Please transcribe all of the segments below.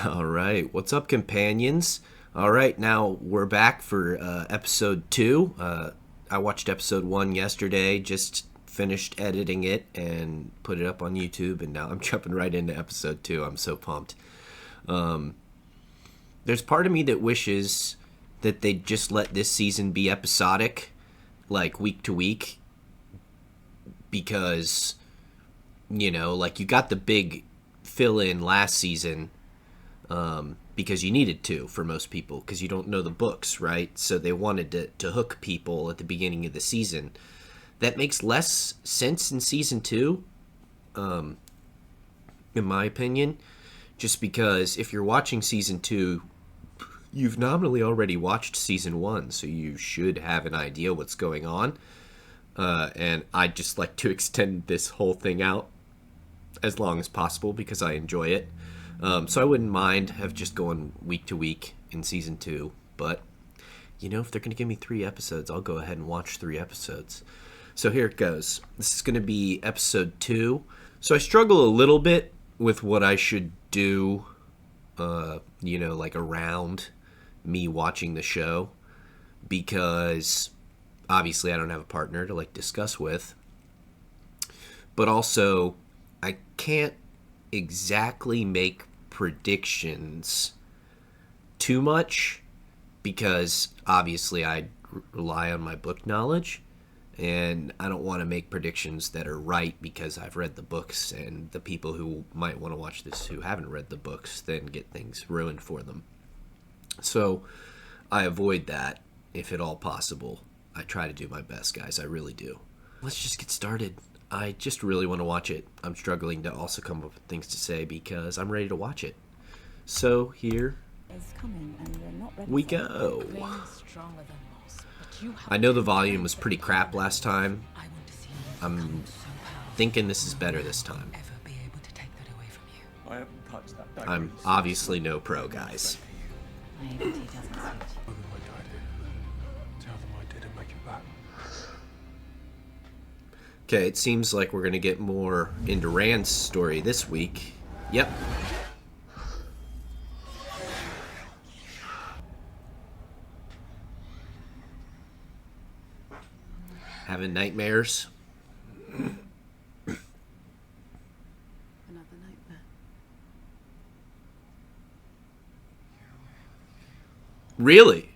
All right. What's up, companions? All right, now we're back for episode 2. I watched episode 1 yesterday, just finished editing it and put it up on YouTube, and now I'm jumping right into episode 2. I'm so pumped. There's part of me that wishes that they'd just let this season be episodic, like week to week, because, you know, like you got the big fill-in last season, because you needed to for most people, because you don't know the books, right? So they wanted to hook people at the beginning of the season. That makes less sense in season 2, in my opinion, just because if you're watching season 2, you've nominally already watched season 1, so you should have an idea what's going on. And I'd just like to extend this whole thing out as long as possible because I enjoy it. So I wouldn't mind have just going week to week in season 2, but you know, if they're going to give me 3 episodes, I'll go ahead and watch 3 episodes. So here it goes. This is going to be episode 2. So I struggle a little bit with what I should do, you know, like around me watching the show, because obviously I don't have a partner to like discuss with, but also I can't exactly make predictions too much because obviously I rely on my book knowledge, and I don't want to make predictions that are right because I've read the books, and the people who might want to watch this who haven't read the books then get things ruined for them. So I avoid that if at all possible. I try to do my best, guys. I really do. Let's just get started. I just really want to watch it. I'm struggling to also come up with things to say because I'm ready to watch it. So here we go. I know the volume was pretty crap last time. I'm thinking this is better this time. I'm obviously no pro, guys. Okay, it seems like we're going to get more into Rand's story this week. Yep. Having nightmares. Another nightmare. Really?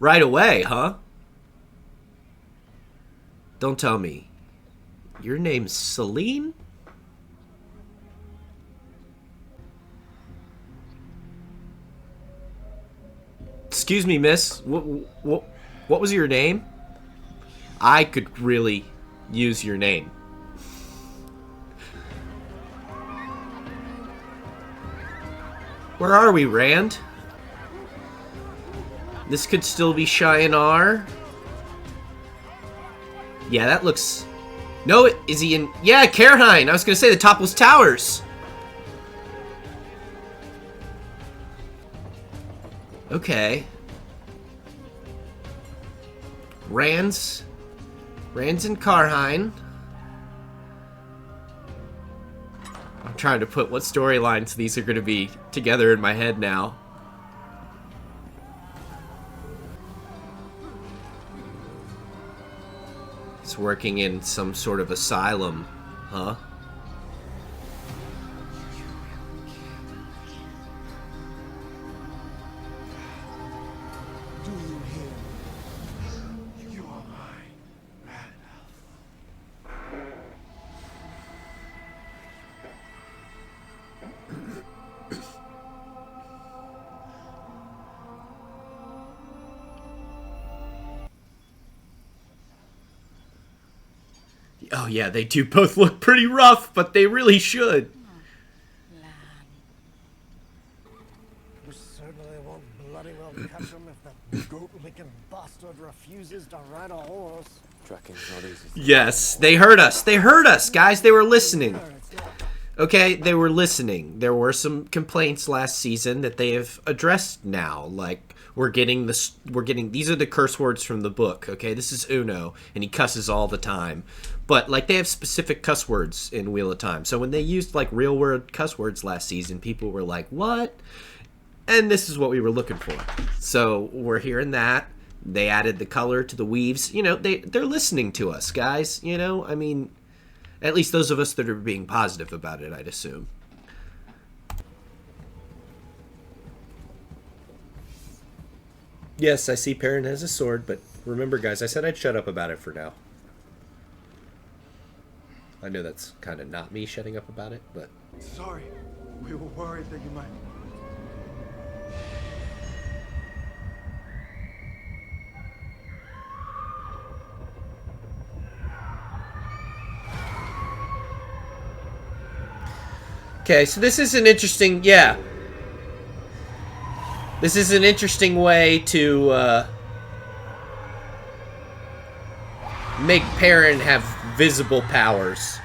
Right away, huh? Don't tell me. Your name's Celine? Excuse me, miss. What was your name? I could really use your name. Where are we, Rand? This could still be Shinar. Yeah, that looks... No, is he in... Yeah, Cairhine! I was going to say the Topless Towers! Okay. Rand's in Cairhine. I'm trying to put what storylines these are going to be together in my head now. He's working in some sort of asylum, huh? Do you hear me? You are mine, Oh yeah, they do both look pretty rough, but they really should. You certainly won't bloody well catch him if that goat-licking bastard refuses to ride a horse. Tracking's not easy. Yes, they heard us. They heard us, guys. They were listening. Okay, they were listening. There were some complaints last season that they have addressed now. Like, we're getting these are the curse words from the book. Okay, this is Uno, and he cusses all the time. But like they have specific cuss words in Wheel of Time. So when they used like real word cuss words last season, people were like, "What?" And this is what we were looking for. So we're hearing that. They added the color to the weaves. You know, they're listening to us, guys. You know, I mean, at least those of us that are being positive about it, I'd assume. Yes, I see Perrin has a sword, but remember, guys, I said I'd shut up about it for now. I know that's kind of not me shutting up about it, but... Sorry. We were worried that you might... Okay, so this is an interesting... Yeah. This is an interesting way to, make Perrin have visible powers.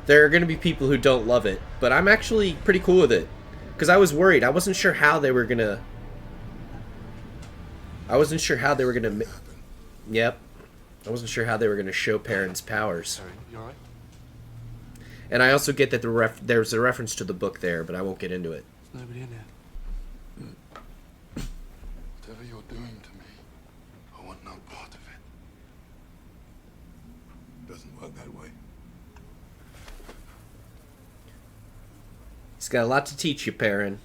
There are going to be people who don't love it, but I'm actually pretty cool with it. Because I was worried. I wasn't sure how they were going to... Yep. I wasn't sure how they were going to show Perrin's powers. Sorry, you alright? And I also get that there's a reference to the book there, but I won't get into it. There's nobody in there. Whatever you're doing to me, I want no part of it. Doesn't work that way. He's got a lot to teach you, Perrin.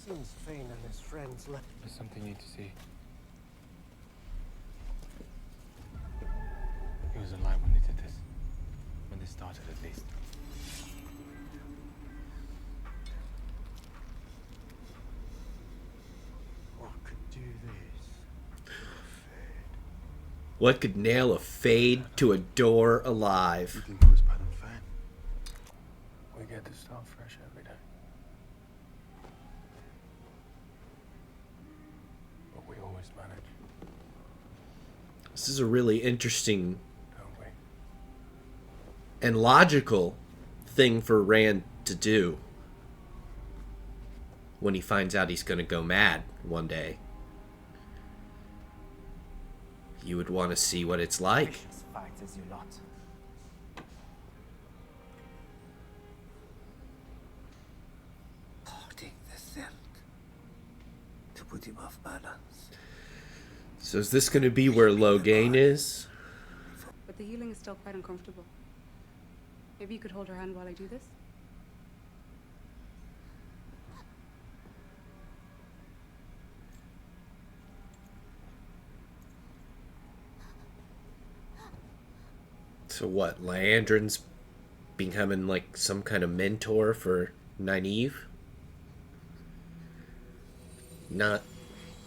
Seems Fane and his friends left. There's something you need to see. He was alive when they did this. When they started, at least. What could do this? What could nail a fade to a door You alive? think it was Pat and Fane? We get to start fresh every day. But we always manage, This is a really interesting don't we? and logical thing for Rand to do when he finds out he's going to go mad one day. You would want to see what it's like. Vicious fighters, you lot. Parting the silk to put him off balance. So is this going to be where Logain is? But the healing is still quite uncomfortable. Maybe you could hold her hand while I do this? So what, Liandrin's becoming like some kind of mentor for Nynaeve? Not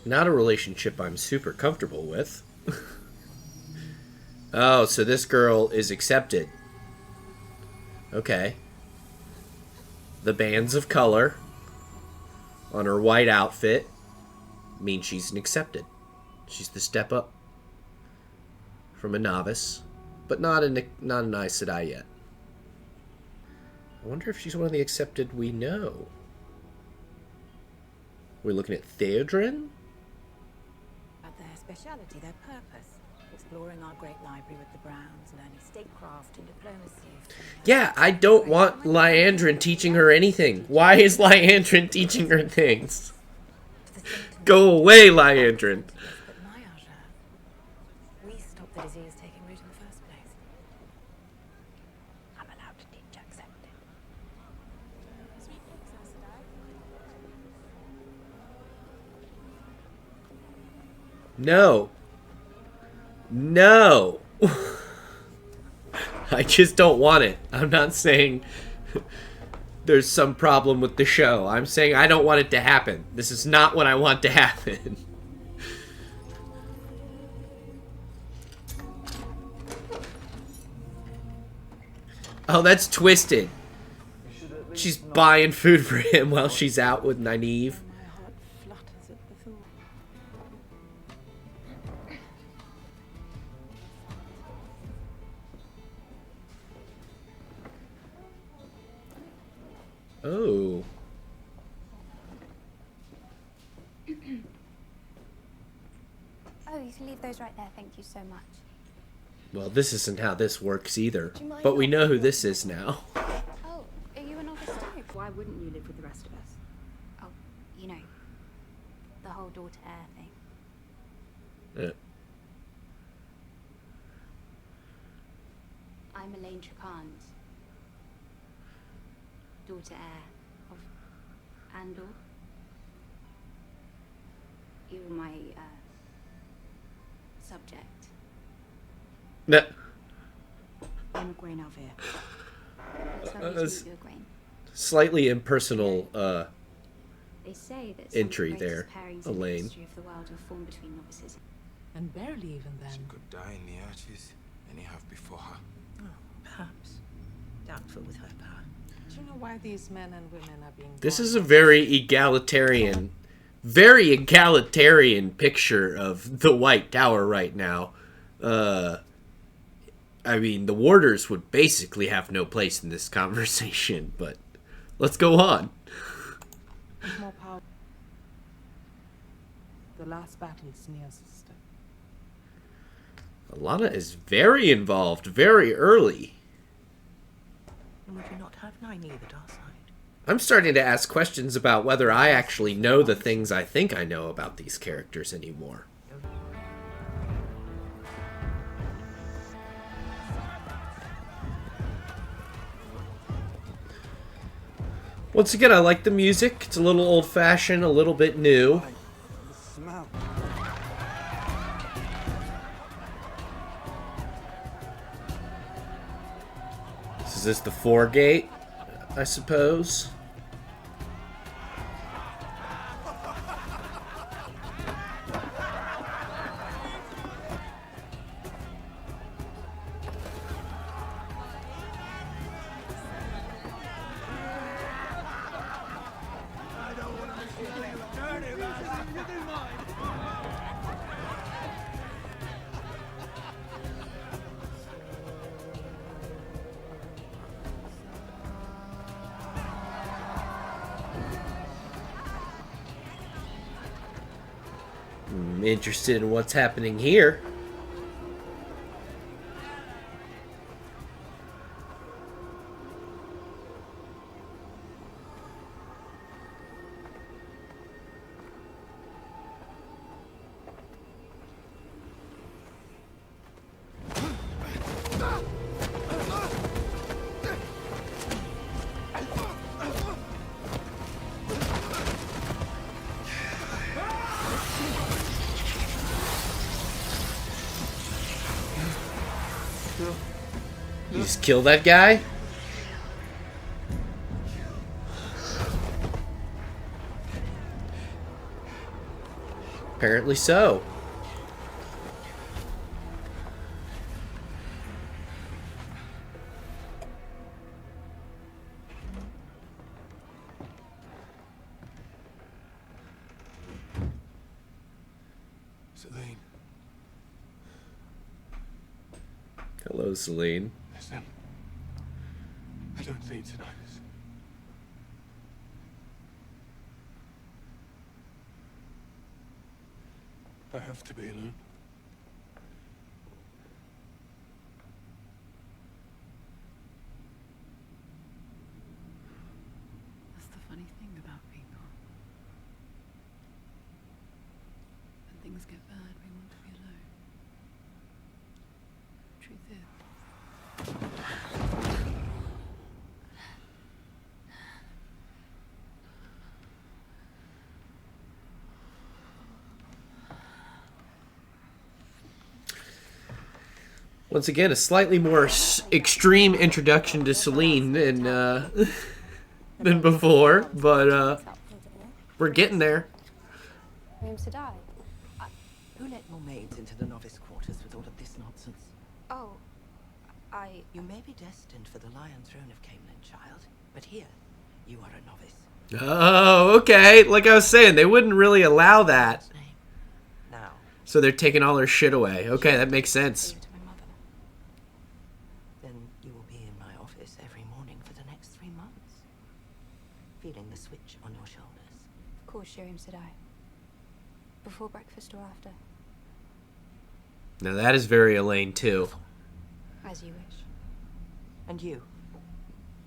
a relationship I'm super comfortable with. Oh, so this girl is accepted. Okay. The bands of color on her white outfit mean she's an accepted. She's the step up from a novice, but not an Aes Sedai yet. I wonder if she's one of the accepted we know. We're looking at Theodrin? About their speciality, their purpose. Exploring our great library with the Browns, learning statecraft and diplomacy. Yeah, I don't want Liandrin teaching her anything. Why is Liandrin teaching her things? Go away, Liandrin. But my Aja, we stopped the disease taking root in the first place. I'm allowed to teach accepted. No. No. I just don't want it. I'm not saying there's some problem with the show. I'm saying I don't want it to happen. This is not what I want to happen. Oh, that's twisted. She's buying food for him while she's out with Nynaeve. My heart flutters at the thought. Oh. Oh, can leave those right there, thank you so much. Well, this isn't how this works either. Do you mind But we not know who walking this over? is now. Oh, are you an novice too? Why wouldn't you live with the rest of us? Oh, you know, the whole daughter heir thing. Yeah. I'm Elaine Tricant, daughter heir of Andor. You were my subject. No. I'm Egwene Alvear. It's lovely to meet you, Egwene. Slightly impersonal They say that some entry of the there, greatest pairings in the Elaine. history of the world were formed between novices. And barely even then. She could die in the arches, and you have before her. Oh, perhaps. Doubtful with her power. Do you know why these men and women are being This born? is a very egalitarian picture of the White Tower right now. I mean, the warders would basically have no place in this conversation, but let's go on. More power. The last battle is near, sister. Alana is very involved, very early. And would you not have Nynaeve at our side? I'm starting to ask questions about whether I actually know the things I think I know about these characters anymore. Once again, I like the music. It's a little old-fashioned, a little bit new. The smell. Is this the foregate, I suppose? I'm interested in what's happening here. You just kill that guy? Apparently so. Celine, Hello, Celine. listen. I don't think tonight is. I have to be alone. That's the funny thing about people. When things get bad, we want to be alone. Truth is. Once again, a slightly more extreme introduction to Celine than than before, but we're getting there. Rooms to die. Who let your maids into the novice quarters with all of this nonsense? Oh, I... You may be destined for the Lion Throne of Camelin, child, but here, you are a novice. Oh, okay. Like I was saying, they wouldn't really allow that. What's name? Now, So they're taking all their shit away. Okay, that makes sense. Gave it to my mother. then you will be in my office every morning for the next 3 months. Feeling the switch on your shoulders. Of course, Shiriam said I. Before breakfast or after? Now that is very Elaine too. As you wish. And you?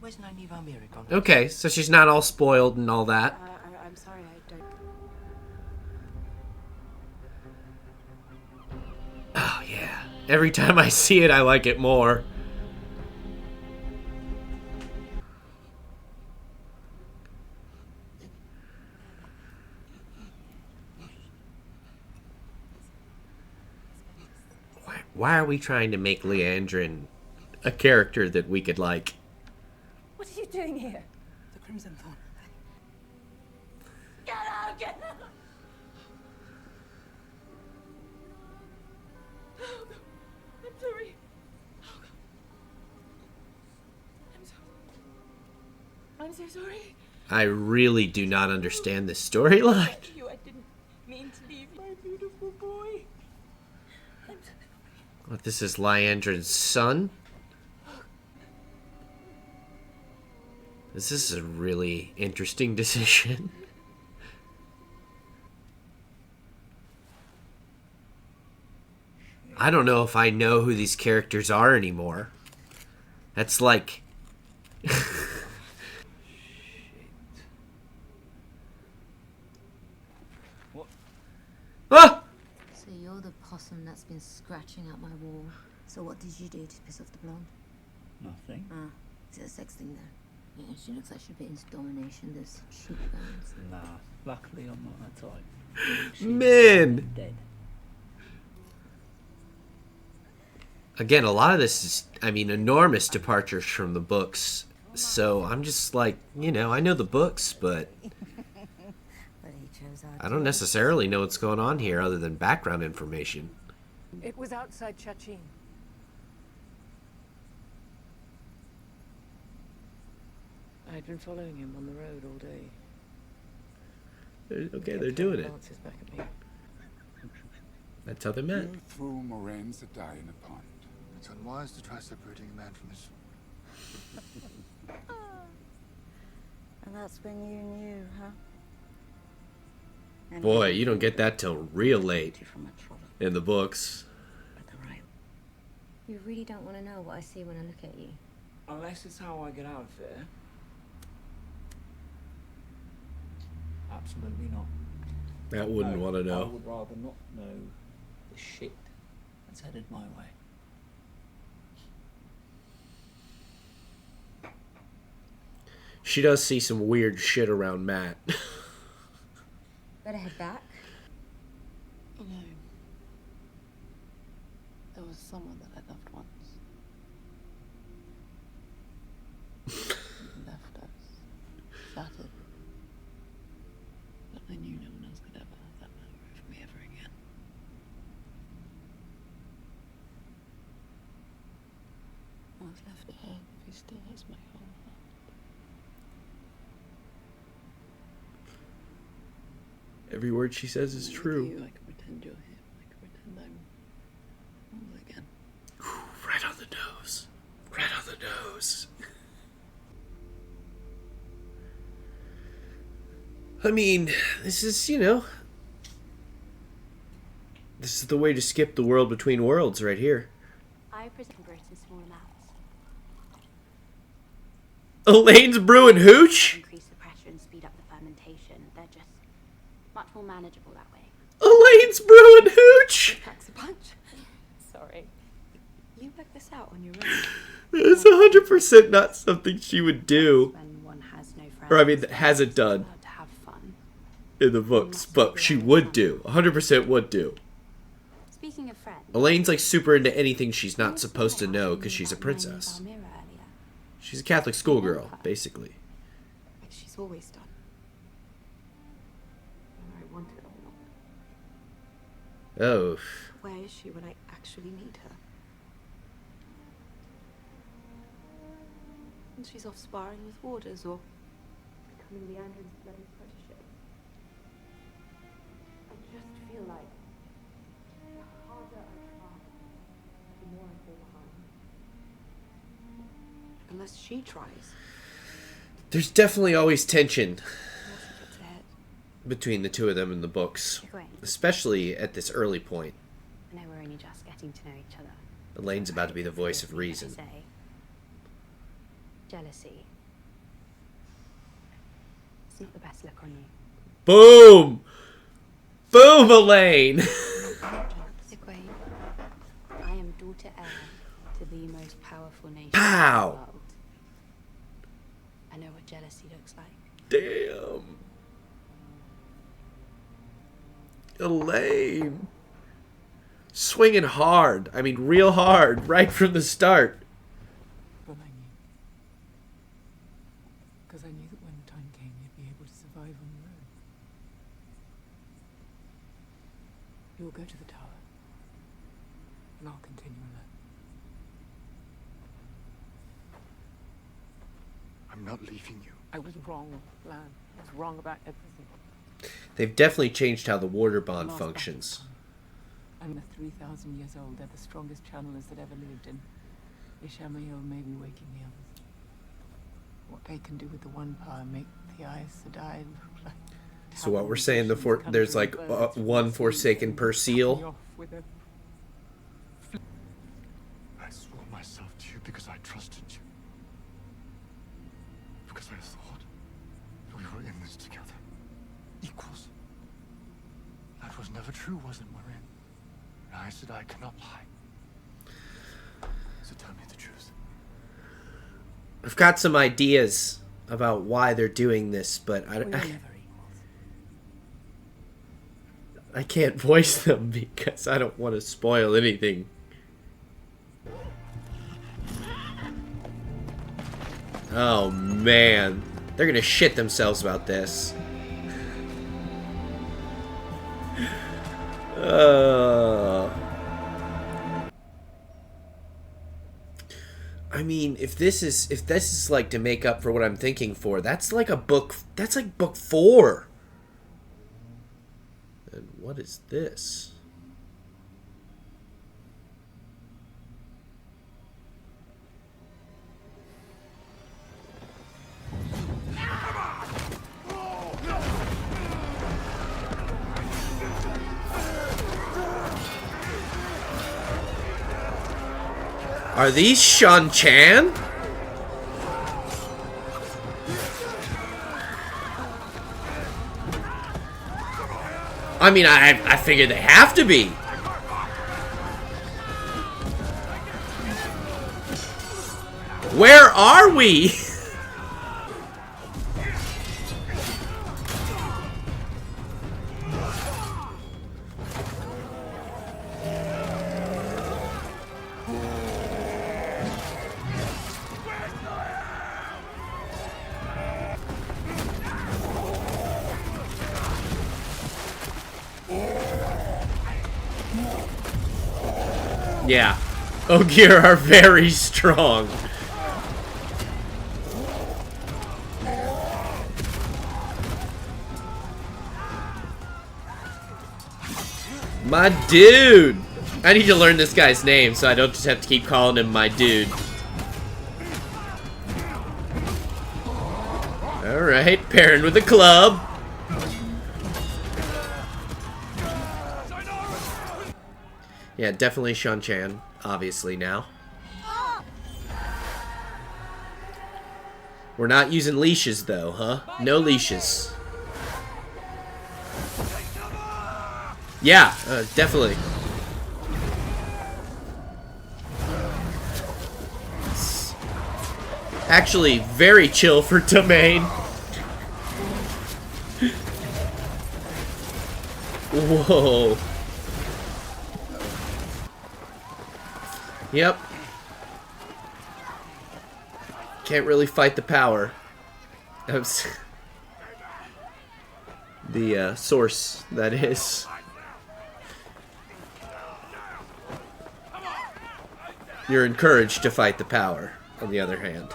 Where's Nynaeve Almira gone? Okay, so she's not all spoiled and all that. I'm sorry, I don't... Oh yeah. Every time I see it, I like it more. Why are we trying to make Leandrin a character that we could like? What are you doing here? The Crimson Thorn. Get out! Get out! Oh, I'm sorry. Oh, I'm so sorry. I really do not understand this storyline. I didn't mean to leave my beautiful boy. What, this is Leandrin's son? This is a really interesting decision. I don't know if I know who these characters are anymore. That's like... Ah! So you're the possum that's been scratching at my wall. So what did you do to piss off the blonde? Nothing. Ah, is it a sex thing though? Yeah, she looks like she's a bit into domination. There's cheekbones. Nah, luckily I'm not that type. She's Man! dead. Again, a lot of this is, I mean, enormous departures from the books. So I'm just like, you know, I know the books, but But he chose our I don't necessarily know what's going on here other than background information. It was outside Chachin. I'd been following him on the road all day. Okay, they're doing it. Glances back at me. That's how they met. You threw Moraine to die in a pond. It's unwise to try separating a man from his... And that's when you knew, huh? And Boy, you don't get that till real late from a trolley in the books. at the right. You really don't want to know what I see when I look at you. Unless it's how I get out of here. Absolutely not. That wouldn't No, want to I know. would rather not know the shit that's headed my way. She does see some weird shit around Matt. Better head back. No. There was someone that I loved once. He left us. Shattered. But I knew no one else could ever have that power over me ever again. I was left to her. He still has my whole heart. Every word she says is With true. you, I can pretend you're him. I can pretend I'm all again. Right on the nose. Right on the nose. I mean, this is, you know... This is the way to skip the world between worlds right here. I present Brit in small amounts. Elaine's brewing hooch? Increase the pressure and speed up the fermentation. They're just much more manageable that way. Elaine's brewing hooch? Packs a punch. Sorry. You worked this out on your own. It's 100% not something she would do. When one has no friends. Or, I mean, hasn't done Allowed to have fun. in the books. But she would do. 100% would do. Speaking of friends. Elaine's like super into anything she's not supposed to know because she's a princess. She's a Catholic schoolgirl, basically. Like she's always done. Whether I want it or not. Oh. Where is she when I actually need her? And she's off sparring with warders or becoming Leandrin's bloody protege. I just feel like the harder I try, the more I fall behind. Unless she tries. There's definitely always tension Unless she gets ahead. between the two of them in the books. Especially at this early point. I know we're only just getting getting to know each other. Elaine's about to be the voice of Everything I reason. say. Jealousy. It's not the best look on you. Boom! Boom, Elaine! Egwene, I am daughter heir to the most powerful nation Pow! in the world. I know what jealousy looks like. Damn. Elaine. Swinging hard. I mean, real hard, right from the start. But I knew. Because I knew that when the time came, you'd be able to survive on your own. You will go to the tower, and I'll continue alone. I'm not leaving you. I was wrong, Lan. I was wrong about everything. They've definitely changed how the water bond functions. I'm 3,000 years old. They're the strongest channelers that ever lived, and Ishamael may be waking the others. What they can do with the one power make the Aes Sedai look like... So what we're saying, there's like one Forsaken per seal. I swore myself to you because I trusted you. Because I thought we were in this together. Equals. That was never true, was it, Marin? And I said I cannot lie. So tell me the truth. I've got some ideas about why they're doing this, but I can't voice them because I don't want to spoil anything. Oh man, they're gonna shit themselves about this. I mean, if this is like to make up for what I'm thinking for, that's like book 4. And what is this? Are these Shan Chan? I mean, I figure they have to be. Where are we? Yeah, Ogier are very strong. My dude! I need to learn this guy's name so I don't just have to keep calling him my dude. Alright, pairing with a club. Yeah, definitely Shan Chan, obviously now. We're not using leashes though, huh? No leashes. Yeah, definitely. It's actually very chill for Domain. Whoa. Yep. Can't really fight the power. The source, that is. You're encouraged to fight the power, on the other hand.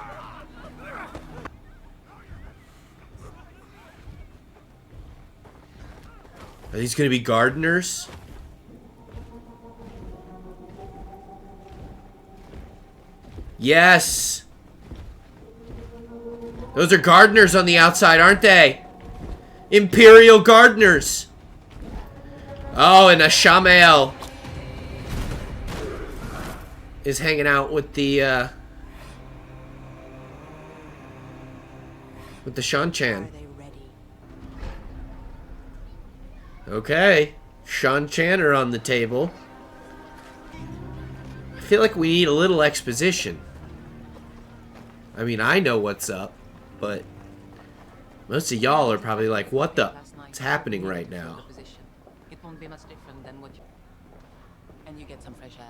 Are these gonna be gardeners? Yes! Those are gardeners on the outside, aren't they? Imperial gardeners! Oh, and a Shamael. is hanging out with the Shan Chan. Okay, Shan Chan are on the table. I feel like we need a little exposition. I mean, I know what's up, but most of y'all are probably like, what the what's happening right now? It won't be much different than what you... And you get some fresh air.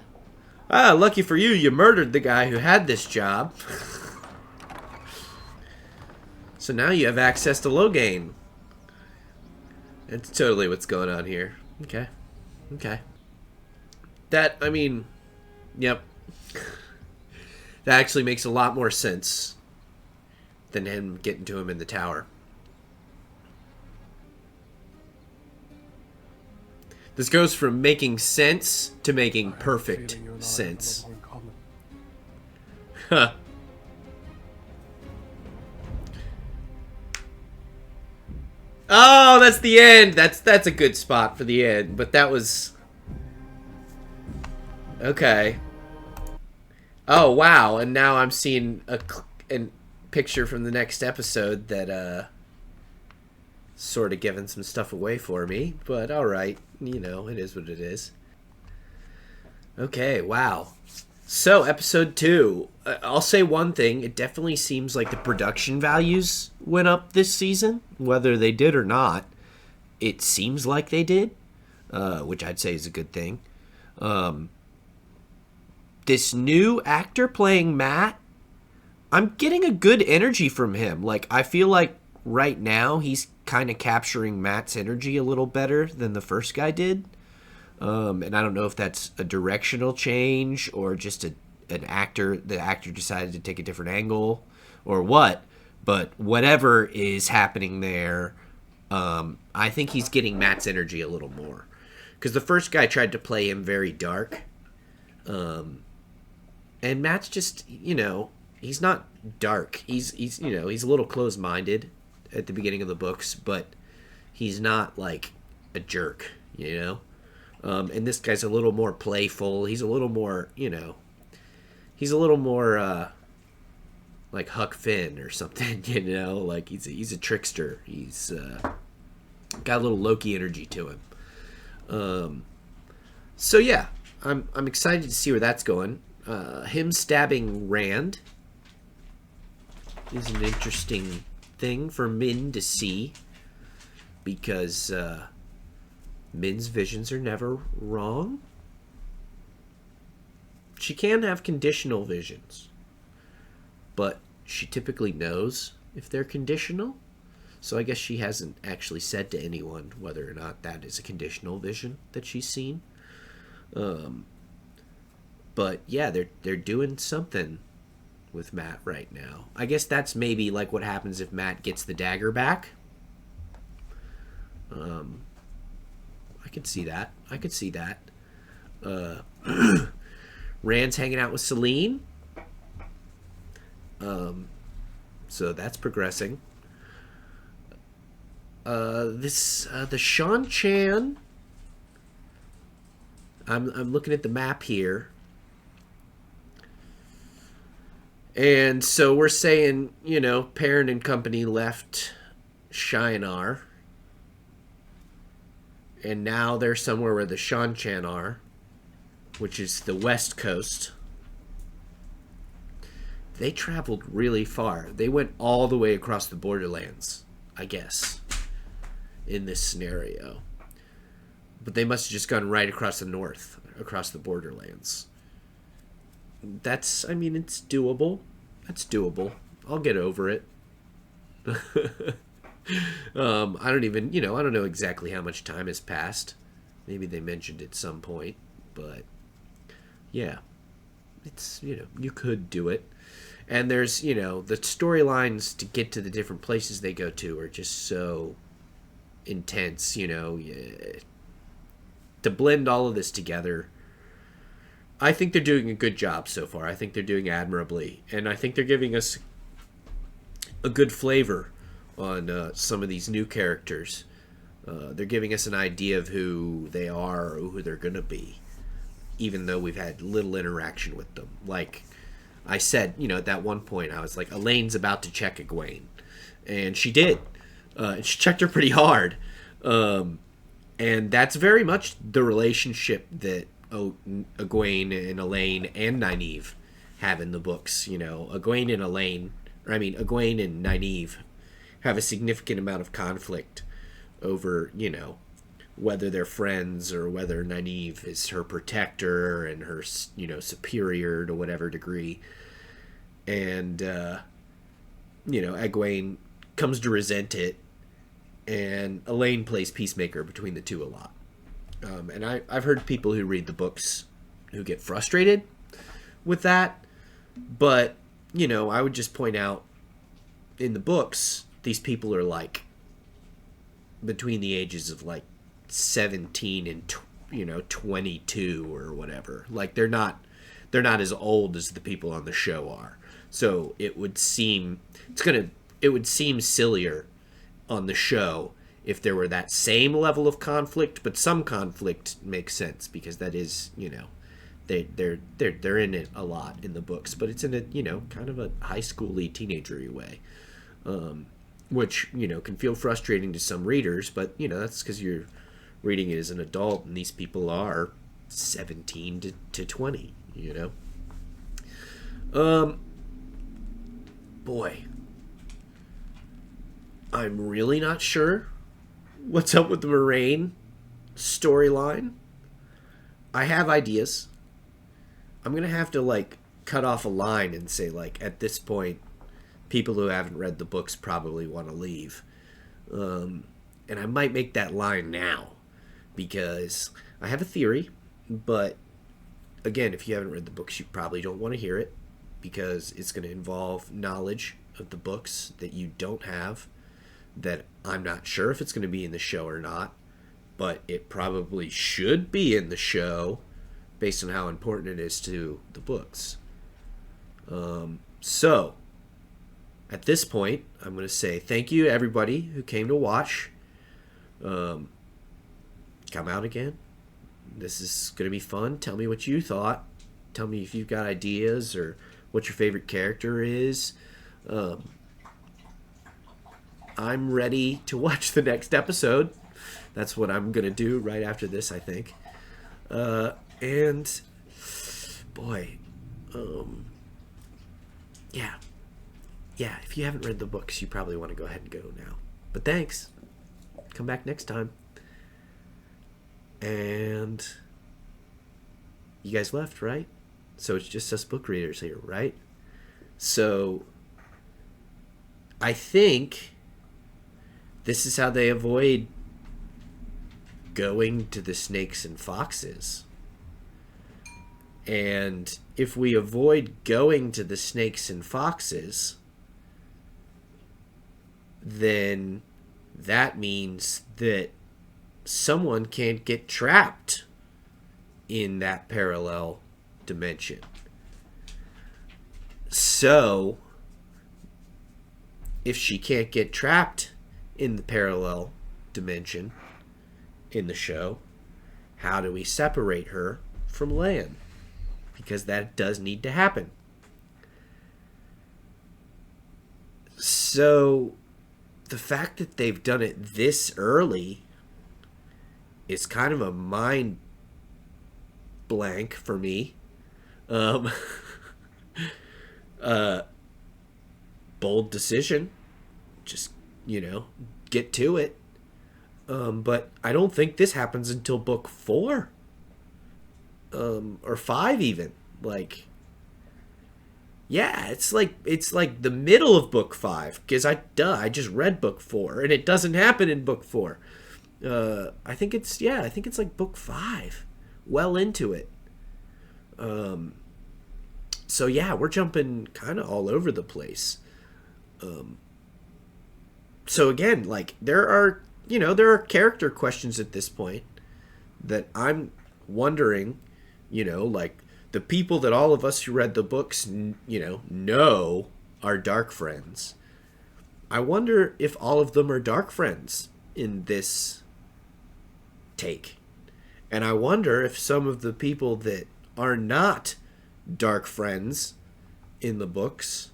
Ah, lucky for you, you murdered the guy who had this job. So now you have access to Logain. That's totally what's going on here. Okay. Okay. That, I mean, yep. That actually makes a lot more sense than him getting to him in the tower. This goes from making sense to making perfect sense. Huh. Oh, that's the end. That's a good spot for the end, but that was... Okay. Oh, wow. And now I'm seeing a picture from the next episode that, sort of giving some stuff away for me. But alright. You know, it is what it is. Okay, wow. So, episode 2. I'll say one thing. It definitely seems like the production values went up this season. Whether they did or not, it seems like they did. Which I'd say is a good thing. This new actor playing Matt, I'm getting a good energy from him. Like, I feel like right now he's kind of capturing Matt's energy a little better than the first guy did. And I don't know if that's a directional change or just the actor decided to take a different angle or what. But whatever is happening there, I think he's getting Matt's energy a little more. Because the first guy tried to play him very dark. And Matt's just, you know, he's not dark. He's you know, he's a little closed-minded at the beginning of the books, but he's not like a jerk, you know? And this guy's a little more playful. He's a little more, you know, he's a little more like Huck Finn or something, you know? Like he's a trickster. He's got a little Loki energy to him. So yeah, I'm excited to see where that's going. Him stabbing Rand is an interesting thing for Min to see because Min's visions are never wrong. She can have conditional visions, but she typically knows if they're conditional. So I guess she hasn't actually said to anyone whether or not that is a conditional vision that she's seen. But yeah, they're doing something with Matt right now. I guess that's maybe like what happens if Matt gets the dagger back. I could see that. I could see that. Rand's hanging out with Celine. So that's progressing. The Shan Chan. I'm looking at the map here. And so we're saying, you know, Perrin and company left Shinar. And now they're somewhere where the Shan Chan are, which is the west coast. They traveled really far. They went all the way across the borderlands, I guess, in this scenario. But they must have just gone right across the north, across the borderlands. That's, I mean, it's doable. That's doable. I'll get over it. I don't even, you know, I don't know exactly how much time has passed. Maybe they mentioned it at some point, but yeah, it's, you know, you could do it. And there's, you know, the storylines to get to the different places they go to are just so intense, you know, to blend all of this together. I think they're doing a good job so far. I think they're doing admirably. And I think they're giving us a good flavor on some of these new characters. They're giving us an idea of who they are or who they're going to be. even though we've had little interaction with them. Like I said, at that one point, I was like, Elaine's about to check Egwene. And she did. She checked her pretty hard. And that's very much the relationship that Egwene and Elaine and Nynaeve have in the books. Egwene and Nynaeve have a significant amount of conflict over, whether they're friends or whether Nynaeve is her protector and her, superior to whatever degree. And, Egwene comes to resent it, and Elaine plays peacemaker between the two a lot. And I've heard people who read the books who get frustrated with that, but, I would just point out, in the books, these people are like between the ages of like 17 and 22 or whatever. Like they're not as old as the people on the show are. So it would seem sillier on the show if there were that same level of conflict, but some conflict makes sense because that is, they're in it a lot in the books, but it's in a, kind of a high school-y teenager-y way. Which, can feel frustrating to some readers, but, that's because you're reading it as an adult, and these people are 17 to 20, Boy. I'm really not sure what's up with the Moraine storyline. I have ideas. I'm going to have to, cut off a line and say, at this point, people who haven't read the books probably want to leave. And I might make that line now because I have a theory, but again, if you haven't read the books, you probably don't want to hear it because it's going to involve knowledge of the books that you don't have, that I'm not sure if it's going to be in the show or not, but it probably should be in the show based on how important it is to the books. So at this point, I'm going to say thank you to everybody who came to watch. Come out again. This is going to be fun. Tell me what you thought. Tell me if you've got ideas or what your favorite character is. I'm ready to watch the next episode. That's what I'm going to do right after this, I think. And, boy, yeah. Yeah, if you haven't read the books, you probably want to go ahead and go now. But thanks. Come back next time. And you guys left, right? So it's just us book readers here, right? So I think this is how they avoid going to the snakes and foxes. And if we avoid going to the snakes and foxes, then that means that someone can't get trapped in that parallel dimension. So, if she can't get trapped in the parallel dimension in the show, how do we separate her from Lan? Because that does need to happen. So, the fact that they've done it this early is kind of a mind blank for me. Bold decision. Just, get to it. But I don't think this happens until book 4. Or 5 even. Yeah, it's like the middle of book 5 because I just read book 4 and it doesn't happen in book 4. I think it's like book 5, well into it. So yeah, we're jumping kind of all over the place. So again, there are character questions at this point that I'm wondering, the people that all of us who read the books, know are dark friends. I wonder if all of them are dark friends in this take. And I wonder if some of the people that are not dark friends in the books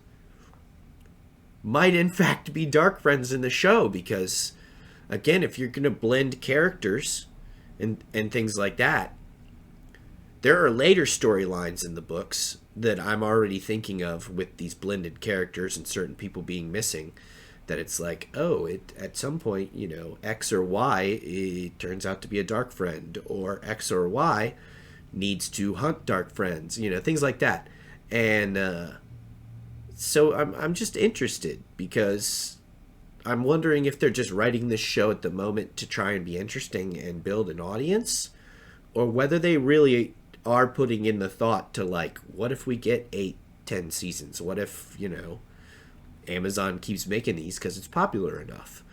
might in fact be dark friends in the show, because again, if you're going to blend characters and things like that, there are later storylines in the books that I'm already thinking of with these blended characters and certain people being missing, that it's like, oh, at some point, you know, X or Y, it turns out to be a dark friend, or X or Y needs to hunt dark friends, you know, things like that. And so I'm just interested, because I'm wondering if they're just writing this show at the moment to try and be interesting and build an audience, or whether they really are putting in the thought to, like, what if we get 8-10 seasons? What if, you know, Amazon keeps making these because it's popular enough?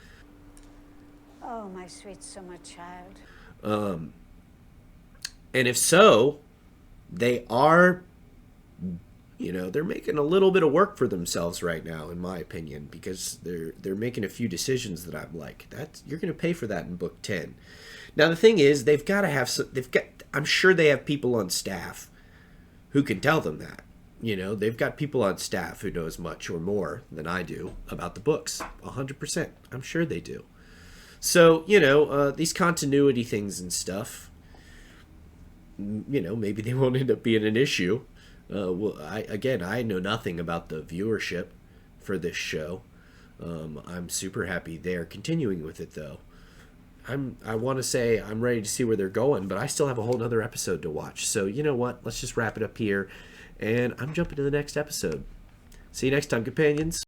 Oh, my sweet summer child. And if so, they are, you know, they're making a little bit of work for themselves right now, in my opinion, because they're making a few decisions that I'm like, that you're going to pay for that in book 10. Now the thing is, they've got to have some, I'm sure they have people on staff who can tell them that. You know, they've got people on staff who know as much or more than I do about the books. 100%. I'm sure they do. So, you know, these continuity things and stuff, you know, maybe they won't end up being an issue. Well, I know nothing about the viewership for this show. I'm super happy they're continuing with it, though. I want to say I'm ready to see where they're going, but I still have a whole other episode to watch. So, you know what? Let's just wrap it up here, and I'm jumping to the next episode. See you next time, companions.